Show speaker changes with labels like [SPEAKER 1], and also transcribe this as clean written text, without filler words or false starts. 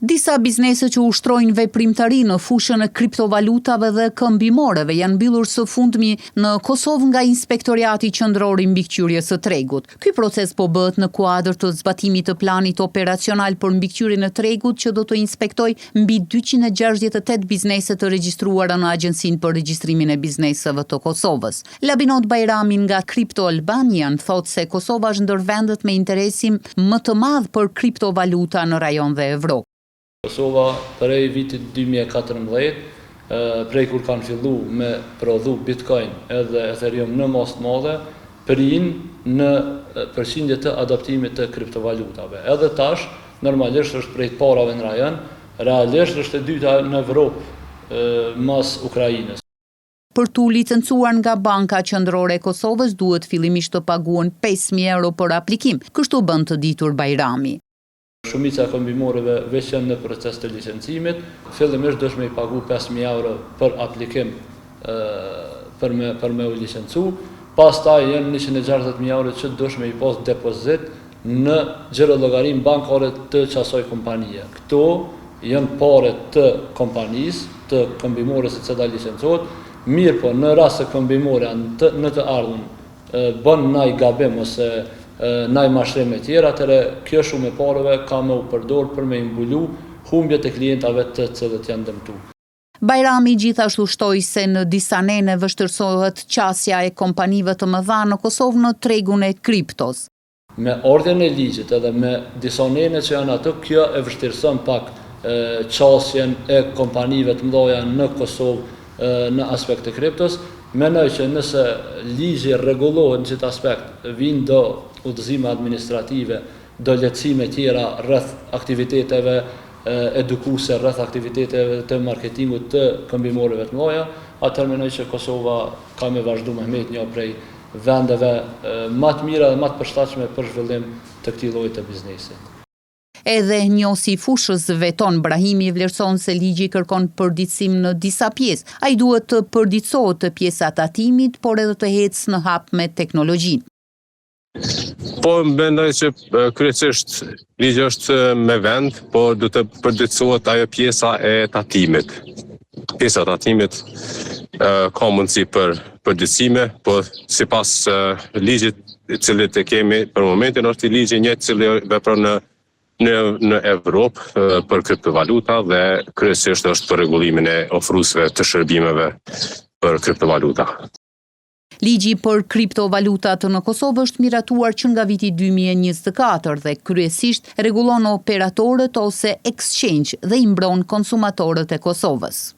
[SPEAKER 1] Disa biznese që ushtrojnë veprimtari në fushën e kriptovalutave dhe këmbimoreve janë mbyllur së fundmi në Kosovë nga Inspektoriati Qendror i Mbikëqyrjes së Tregut. Ky proces po bëhet në kuadër të zbatimit të planit operacional për mbikëqyrjen e tregut që do të inspektojë mbi 268 biznese të regjistruara në Agjencinë për Regjistrimin e Bizneseve të Kosovës. Labinot Bajrami nga Crypto Albanian thotë se Kosova është ndër vendet me interesim më të madh për kriptovaluta në rajon dhe Evropë.
[SPEAKER 2] Kosova prej vitit 2014, prej kur kanë fillu me prodhu Bitcoin edhe Ethereum në masë të madhe, përrin në përqindje të adaptimit të kriptovalutave. Edhe tash, normalisht është prej të parave në rajon, realisht është e dyta në Evropë mas Ukrajinës.
[SPEAKER 1] Për tu licencuar nga Banka Qendrore e Kosovës duhet fillimisht të paguhen 5.000 euro për aplikim, kështu bën të ditur Bajrami.
[SPEAKER 2] Shumica e këmbimoreve veç janë në proces të licencimit, fillimisht do me i pagu 5.000 euro për aplikim për me u licencu, pastaj janë 160.000 euro që do me i pas depozit në xhirollogarin bankare të qasoj kompanije. Këto janë pare të kompanisë, të këmbimores e cila licencohet, mirë po në rast se këmbimore në të ardhën bën naj gabim ose naj mashrime tjera, atëre kjo shumë e pareve ka me u përdor për me imbulu humbjet e klientave të cilët janë dëmtu.
[SPEAKER 1] Bajrami gjithashtu shtoi se në disa nene vështirësohet qasja e kompanive të mëdha në Kosovë në tregun e kriptos.
[SPEAKER 2] Me ardhjen e ligjit edhe me disa nene që janë ato, kjo e vështirëson pak qasjen e kompanive të mëdha në Kosovë në aspekt të kriptos. Menoj që nëse ligji rregullohet në këtë aspekt, vinë do udhëzime administrative, do lehtësime tjera rreth aktiviteteve edukuese, rreth aktiviteteve të marketingut të këmbimoreve të mëdha, atëherë menoj që Kosova ka me vazhdu me një prej vendeve më të mira dhe më të përshtatshme për zhvillim të këtij lloji të biznesit.
[SPEAKER 1] Edhe njohësi fushës Veton Brahimi vlerëson se ligji kërkon përditësim në disa pjesë. Ai duhet të përditësohet të pjesa të atimit, por edhe të ecë në hap me teknologjinë.
[SPEAKER 3] Po mendoj që kryesisht ligji është me vend, po do të përditësohet ajo pjesa e tatimit. Pjesa e tatimit ka mundësi për përditësime, po sipas ligjit i cili e kemi për momentin është i ligji një i cili vepron në Evropë për kriptovaluta dhe kryesisht është për rregullimin e ofruesve të shërbimeve për kriptovaluta.
[SPEAKER 1] Ligji për kriptovalutat në Kosovë është miratuar që nga viti 2024 dhe kryesisht rregullon operatorët ose exchange dhe i mbron konsumatorët e Kosovës.